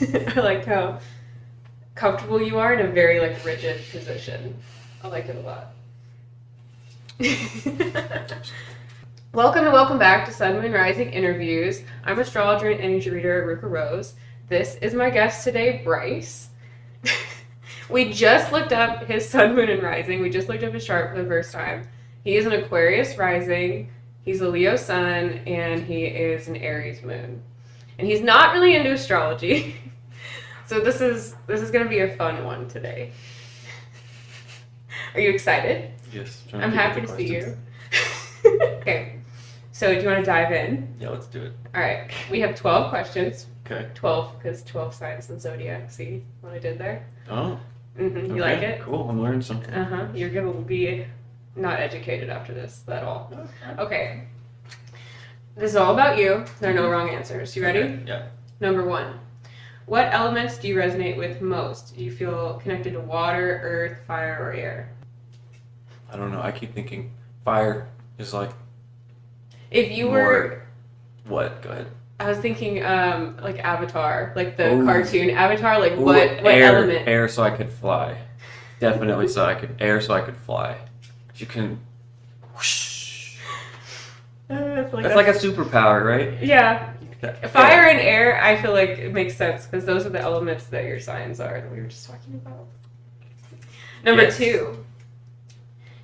I like how comfortable you are in a very like rigid position. I like it a lot. Welcome and welcome back to Sun, Moon, Rising Interviews. I'm astrologer and energy reader erucarose. This is my guest today, Bryce. We just looked up his Sun, Moon, and Rising. We just looked up his chart for the first time. He is an Aquarius rising, he's a Leo sun, and he is an Aries moon. And he's not really into astrology. So this is going to be a fun one today. Are you excited? Yes. I'm happy to see you. Okay. So do you want to dive in? Yeah, let's do it. All right. We have 12 questions. Okay. 12 because 12 signs in zodiac. See what I did there? Oh. Mm-hmm. You like it? Cool. I'm learning something. Uh-huh. You're going to be not educated after this at all. Okay. This is all about you. There are no wrong answers. You ready? Okay. Yeah. Number 1. What elements do you resonate with most? Do you feel connected to water, earth, fire, or air? I don't know. I keep thinking fire is like. If you were. What? Go ahead. I was thinking like Avatar, like the Ooh. cartoon Avatar, like Ooh, what air, element? Air so I could fly. Definitely air so I could fly. You can whoosh. That's like a superpower, right? Yeah. Fire and air, I feel like it makes sense because those are the elements that your signs are that we were just talking about. Number 2.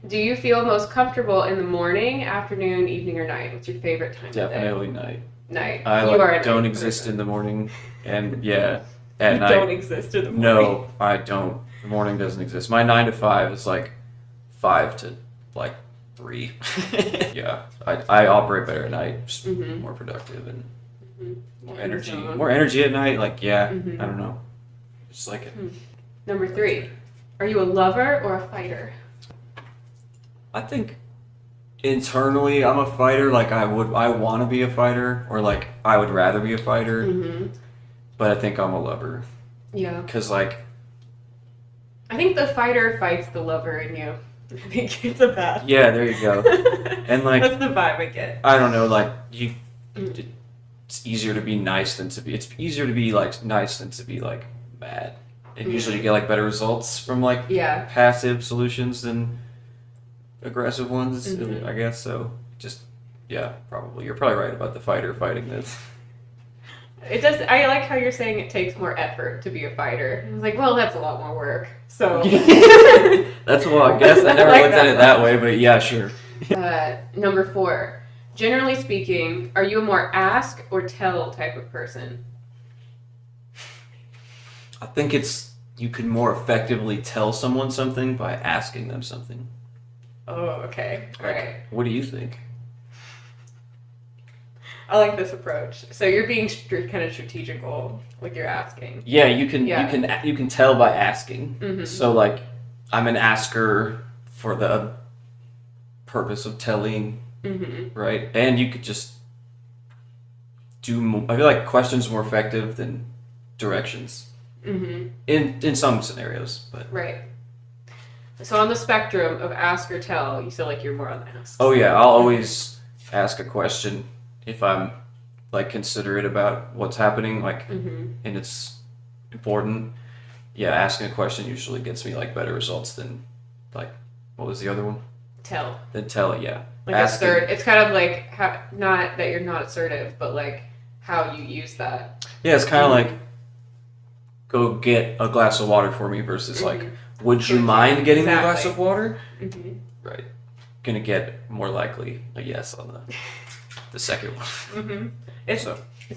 Do you feel most comfortable in the morning, afternoon, evening, or night? What's your favorite time Definitely of the day? night. Night. I You are a don't night exist person. in the morning, and at You night. don't exist in the morning. No, I don't. The morning doesn't exist. My 9 to 5 is like 5 to like 3. Yeah, I operate better at night. Just more productive and more energy. More energy at night. Like I don't know. Just like it. Number 3. Are you a lover or a fighter? I think internally I'm a fighter. Like I want to be a fighter, or like I would rather be a fighter. But I think I'm a lover. Yeah. Because like. I think the fighter fights the lover in you. I think it's a bad. Yeah, there you go. And like. That's the vibe I get. I don't know. Like you. It's easier to be nice than to be. It's easier to be like nice than to be like bad. And usually you get like better results from like passive solutions than aggressive ones. I guess so. Just probably you're probably right about the fighter fighting this. It does. I like how you're saying it takes more effort to be a fighter. I was like, well, that's a lot more work. So that's what I guess I never looked at it that way, but yeah, sure. Number 4. Generally speaking, are you a more ask or tell type of person? I think you can more effectively tell someone something by asking them something. Oh, okay. All right. What do you think? I like this approach. So you're being kind of strategical with your asking. Yeah, you can tell by asking. So like, I'm an asker for the purpose of telling, right? And you could just do. I feel like questions are more effective than directions. In some scenarios, but right. So on the spectrum of ask or tell, you feel like you're more on the ask. Oh yeah, I'll always ask a question if I'm like considerate about what's happening, like and it's important. Yeah, asking a question usually gets me like better results than like what was the other one? Tell. Then tell it, yeah. Like assert. It's kind of like not that you're not assertive, but like how you use that. Yeah, it's kind of like go get a glass of water for me versus like would you mind getting a glass of water? Right. Gonna get more likely a yes on the second one. It's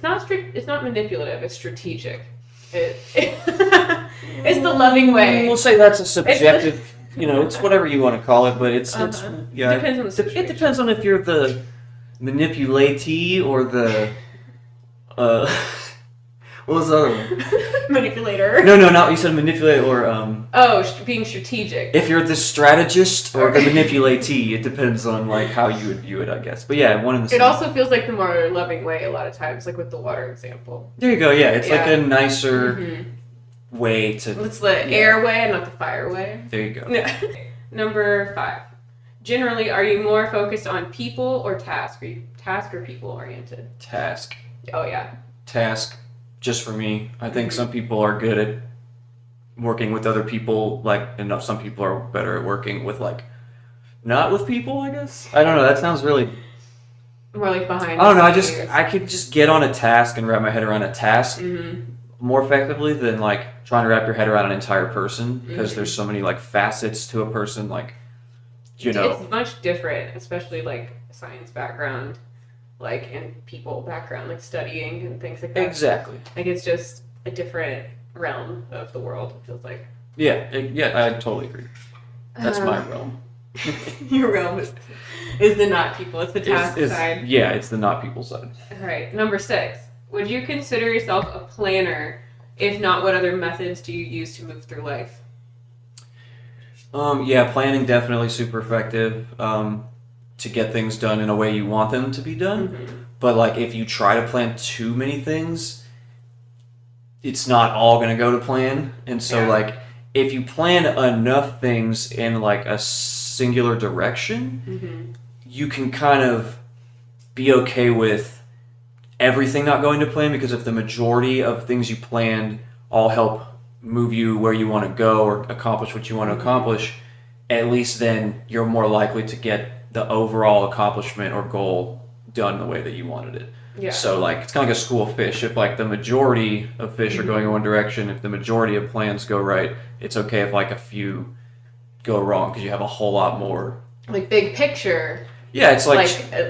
not strict. It's not manipulative. It's strategic. It's the loving way. We'll say that's a subjective. It's whatever you want to call it, but it's Depends on the situation. It depends on if you're the manipulatee or the what was the other one? Manipulator. No, not you said manipulate or being strategic. If you're the strategist or the manipulatee, it depends on like how you would view it, I guess. But yeah, one in the same. It also feels like the more loving way a lot of times, like with the water example. There you go. Yeah, it's like a nicer way to. It's the air way and not the fire way. There you go. Number 5. Generally, are you more focused on people or task? Are you task or people oriented? Task. Oh yeah. Task. just for me. I think some people are good at working with other people, and some people are better at working with not with people, I guess. I don't know. That sounds really more like behind. I don't know. I could just get on a task and wrap my head around a task more effectively than trying to wrap your head around an entire person, because there's so many facets to a person. It's much different, especially science background, and people background, studying and things like that. Exactly. It's just a different realm of the world. It feels like. Yeah. I totally agree. That's my realm. Your realm is the not people. It's the task side. Yeah, it's the not people side. All right. Number 6. Would you consider yourself a planner? If not, what other methods do you use to move through life? Yeah, planning definitely super effective to get things done in a way you want them to be done. But if you try to plan too many things, it's not all going to go to plan. And so if you plan enough things in a singular direction, you can kind of be okay with everything not going to plan, because if the majority of things you planned all help move you where you want to go or accomplish what you want to accomplish, at least then you're more likely to get the overall accomplishment or goal done the way that you wanted it. Yeah. So it's kind of like a school of fish. If the majority of fish are going in one direction, if the majority of plans go right, it's okay if a few go wrong, because you have a whole lot more. Big picture. Yeah, it's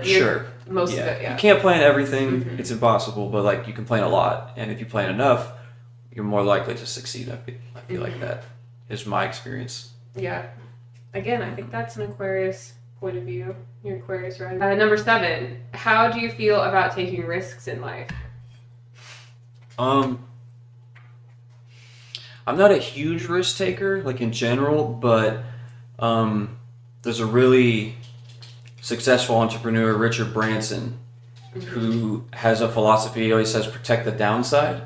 sure. Most of it, yeah. You can't plan everything. It's impossible, but you can plan a lot. And if you plan enough, you're more likely to succeed. I feel like that is my experience. Yeah. Again, I think that's an Aquarius point of view. You're Aquarius, right? Number 7. How do you feel about taking risks in life? I'm not a huge risk taker, in general, but there's a really successful entrepreneur, Richard Branson, who has a philosophy. He always says protect the downside,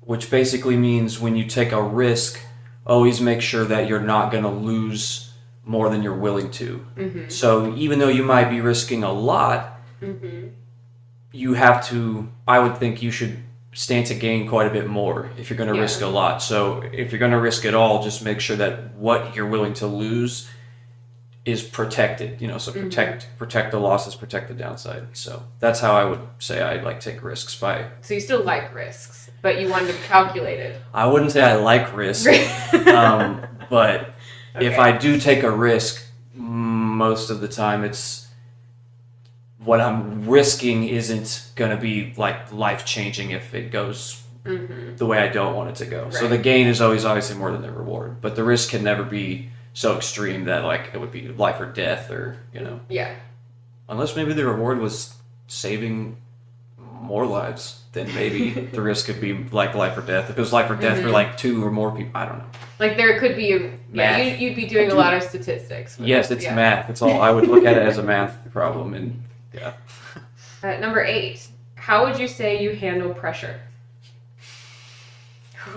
which basically means when you take a risk, always make sure that you're not going to lose more than you're willing to. So even though you might be risking a lot, you have to, I would think you should stand to gain quite a bit more if you're going to risk a lot. So if you're going to risk it all, just make sure that what you're willing to lose is protected, so protect the losses, protect the downside. So that's how I would say I take risks So you still like risks, but you want them calculated. I wouldn't say I like risk, but if I do take a risk, most of the time it's what I'm risking isn't going to be life-changing if it goes the way I don't want it to go. Right. So the gain is always obviously more than the reward, but the risk can never be so extreme that it would be life or death, or Yeah. Unless maybe the reward was saving more lives, then maybe the risk could be life or death. If it was life or death for 2 or more people, I don't know. There could be math. You'd be doing a lot of statistics. Yes, it's math. It's all. I would look at it as a math problem, and yeah. Number 8. How would you say you handle pressure?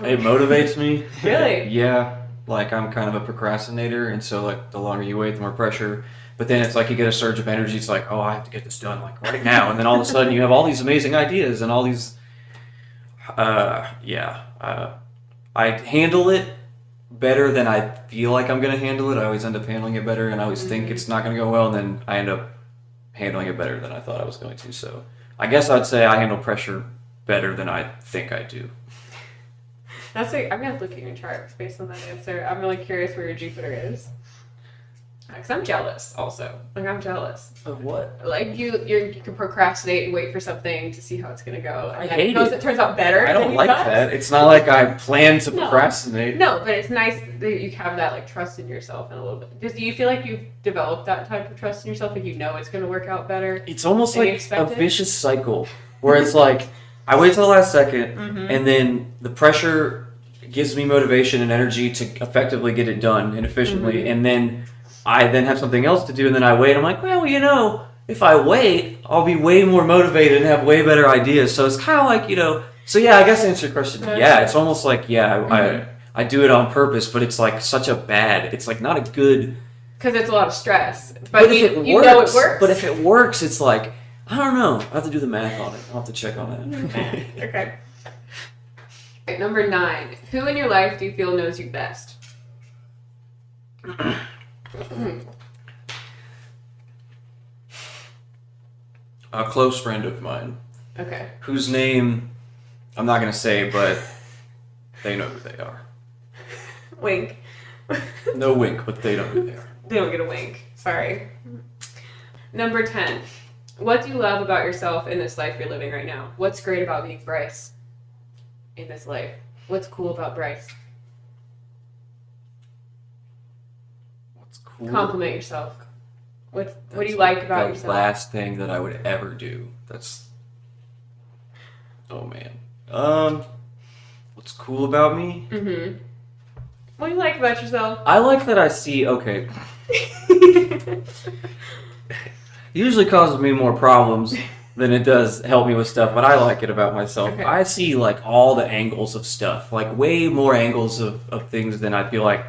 It motivates me. Really? Yeah. I'm kind of a procrastinator, and so the longer you wait, the more pressure. But then it's you get a surge of energy. It's oh, I have to get this done right now, and then all of a sudden you have all these amazing ideas and all these. I handle it better than I feel like I'm going to handle it. I always end up handling it better, and I always think it's not going to go well, and then I end up handling it better than I thought I was going to. So I guess I'd say I handle pressure better than I think I do. I'm going to look at your chart based on that answer. I'm really curious where your Jupiter is. Because I'm jealous also. I'm jealous. Of what? You can procrastinate and wait for something to see how it's going to go. I hate it. It turns out better. I don't like that. It's not like I plan to procrastinate. No, but it's nice that you have that trust in yourself and a little bit. Do you feel like you've developed that type of trust in yourself? It's going to work out better? It's almost like a vicious cycle where it's I wait till the last second, and then the pressure gives me motivation and energy to effectively get it done and efficiently, and then I then have something else to do, and then I wait. I'm well, if I wait, I'll be way more motivated and have way better ideas. So it's kind of so yeah, I guess to answer your question, yeah, it's almost I do it on purpose, but it's such a bad, it's not a good. Because it's a lot of stress. But if it works, it works. But if it works, it's I don't know. I have to do the math on it. I'll have to check on that. Okay. Okay, number 9. Who in your life do you feel knows you best? A close friend of mine. Okay. Whose name I'm not going to say, but they know who they are. Wink. No wink, but they know who they are. They don't get a wink. Sorry. Number 10. What do you love about yourself in this life you're living right now? What's great about being Bryce in this life? What's cool about Bryce? What's cool? Compliment yourself. What do you like about yourself? The last thing that I would ever do. Oh man. What's cool about me? Mm-hmm. What do you like about yourself? I like that I see. Okay. Usually causes me more problems than it does help me with stuff, but I like it about myself. Okay. I see like all the angles of stuff, like way more angles of things than I feel like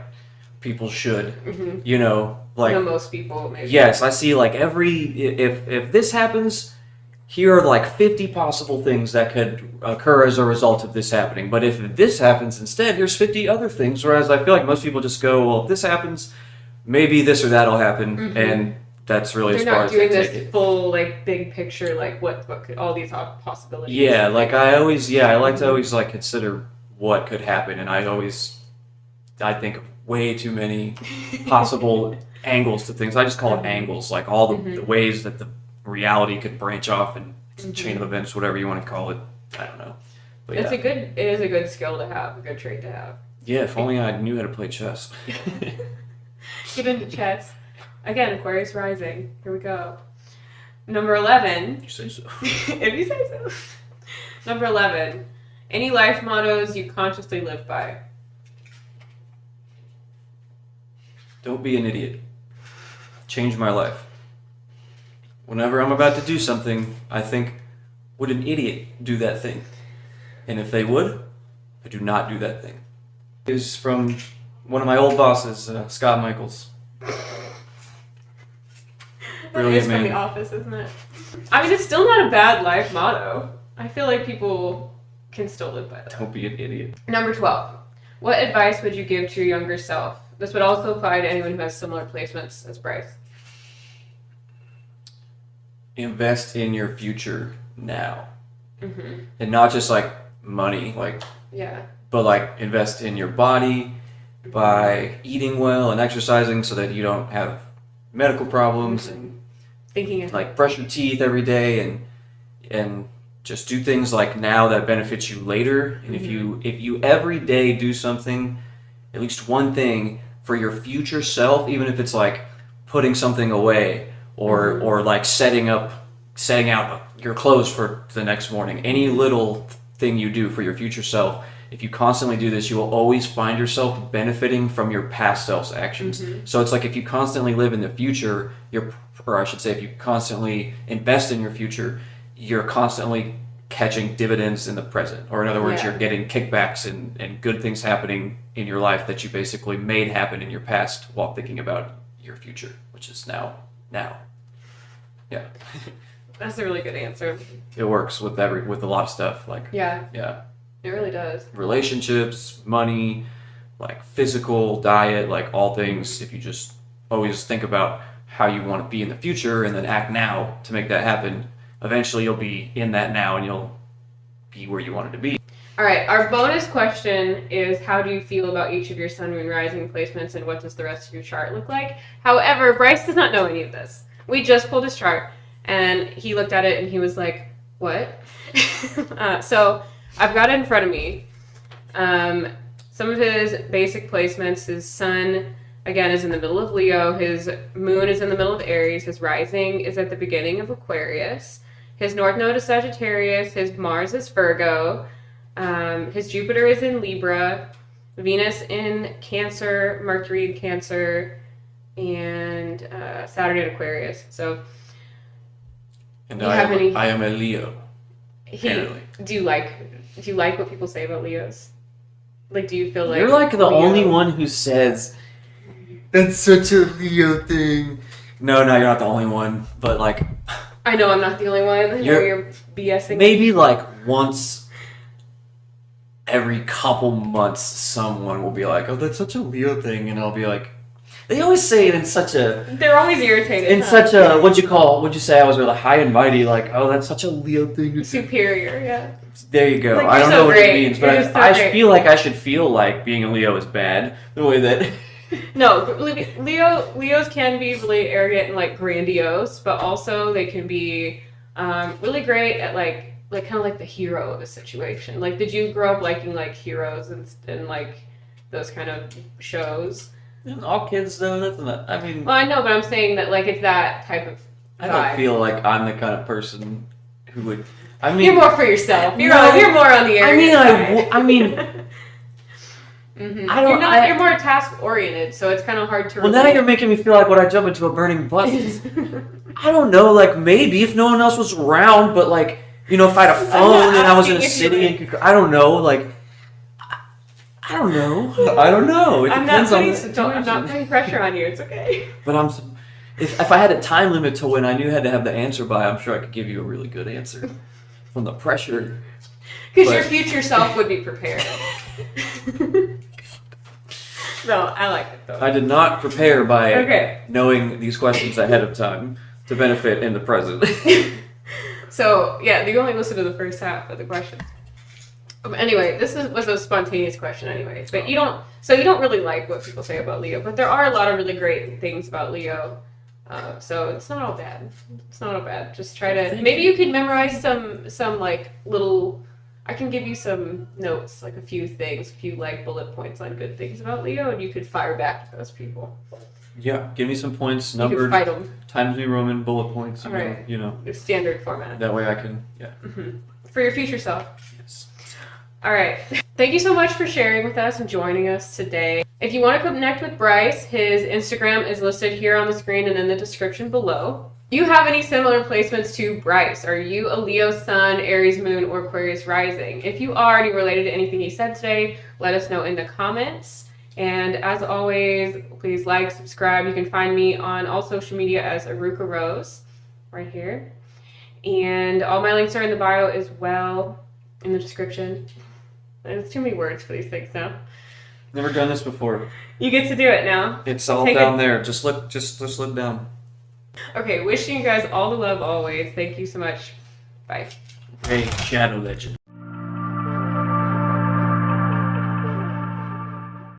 people should. Mm-hmm. You know, like most people maybe. Yes, I see like if this happens, here are like 50 possible things that could occur as a result of this happening. But if this happens instead, here's 50 other things. Whereas I feel like most people just go, well, if this happens, maybe this or that'll happen, mm-hmm. and that's really They're as far not as doing I this take it. full like big picture, like what could all these possibilities. Yeah, like I like to always like consider what could happen, and I think of way too many possible angles to things. I just call it angles, like all the ways that the reality could branch off and chain of events, whatever you want to call it. I don't know. But it is a good skill to have, a good trait to have. Yeah, if only I knew how to play chess. Get into chess. Again, Aquarius rising. Here we go. Number 11. You say so. If you say so. Number 11. Any life mottos you consciously live by? Don't be an idiot. Change my life. Whenever I'm about to do something, I think, would an idiot do that thing? And if they would, I do not do that thing. It was from one of my old bosses, Scott Michaels. Brilliant man. From The Office, isn't it? I mean, it's still not a bad life motto. I feel like people can still live by that. Don't be an idiot. Number 12. What advice would you give to your younger self? This would also apply to anyone who has similar placements as Bryce. Invest in your future now. Mm-hmm. And not just like money, but like invest in your body by eating well and exercising so that you don't have medical problems and like brush your teeth every day and just do things like now that benefits you later. And if you every day do something, at least one thing for your future self, even if it's like putting something away or like setting out your clothes for the next morning, any little thing you do for your future self, if you constantly do this, you will always find yourself benefiting from your past self's actions. So it's like if you constantly live in the future, if you constantly invest in your future, you're constantly catching dividends in the present. Or in other words, you're getting kickbacks and good things happening in your life that you basically made happen in your past while thinking about your future, which is now. Yeah. That's a really good answer. It works with a lot of stuff. Yeah. It really does. Relationships, money, like physical, diet, like all things. If you just always think about how you want to be in the future and then act now to make that happen, eventually you'll be in that now and you'll be where you wanted to be. All right, our bonus question is, how do you feel about each of your sun, moon, rising placements, and what does the rest of your chart look like? However, Bryce does not know any of this. We just pulled his chart, and he looked at it, and he was like, what? So I've got it in front of me. Some of his basic placements, his sun, again, is in the middle of Leo. His moon is in the middle of Aries. His rising is at the beginning of Aquarius. His north node is Sagittarius. His Mars is Virgo. His Jupiter is in Libra. Venus in Cancer. Mercury in Cancer. And Saturn in Aquarius. So, and I am a Leo. Do you like what people say about Leos? Like, do you feel like you're like the only one who says that's such a Leo thing? No, you're not the only one. But like, I know I'm not the only one. You're BSing. Maybe like once every couple months someone will be like, "Oh, that's such a Leo thing," and I'll be like, they always say it in such a. They're always irritated. In such a what'd you say? I was really high and mighty, like, "Oh, that's such a Leo thing to do." Superior, yeah. There you go. Like, I don't know what it means, but I feel like I should feel like being a Leo is bad. The way that. No, Leos can be really arrogant and like grandiose, but also they can be really great at like kind of like the hero of a situation. Like, did you grow up liking like heroes and like those kind of shows? All kids though. That's not. I mean. Well, I know, but I'm saying that like it's that type of. I don't feel like I'm the kind of person who would. I mean, you're more for yourself. You're more on the arrogant side. I mean. Mm-hmm. You're more task oriented, so it's kind of hard to. Well, now you're making me feel like when I jump into a burning bus. I don't know, like maybe if no one else was around, but like if I had a phone and I was in a city and I don't know, like I don't know. It depends on the situation. I'm not putting pressure on you. It's okay. But if I had a time limit to when I knew I had to have the answer by, I'm sure I could give you a really good answer from the pressure. Because your future self would be prepared. No, I like it though. I did not prepare by knowing these questions ahead of time to benefit in the present. So, yeah, you only listen to the first half of the questions. Anyway, was a spontaneous question anyway. But you don't really like what people say about Leo, but there are a lot of really great things about Leo. So it's not all bad. Just try to, maybe you can memorize some like little, I can give you some notes, like a few like bullet points on good things about Leo, and you could fire back at those people. Yeah, give me some points, numbered, Times New Roman, bullet points, Standard format. That way I can, For your future self. Yes. All right. Thank you so much for sharing with us and joining us today. If you want to connect with Bryce, his Instagram is listed here on the screen and in the description below. Do you have any similar placements to Bryce? Are you a Leo sun, Aries moon, or Aquarius rising? If you are and you're related to anything he said today, let us know in the comments. And as always, please like, subscribe. You can find me on all social media as erucarose, right here. And all my links are in the bio as well, in the description. There's too many words for these things now. Never done this before. You get to do it now. It's all down there. Just look down. Okay, wishing you guys all the love always. Thank you so much. Bye. Hey, Shadow Legend.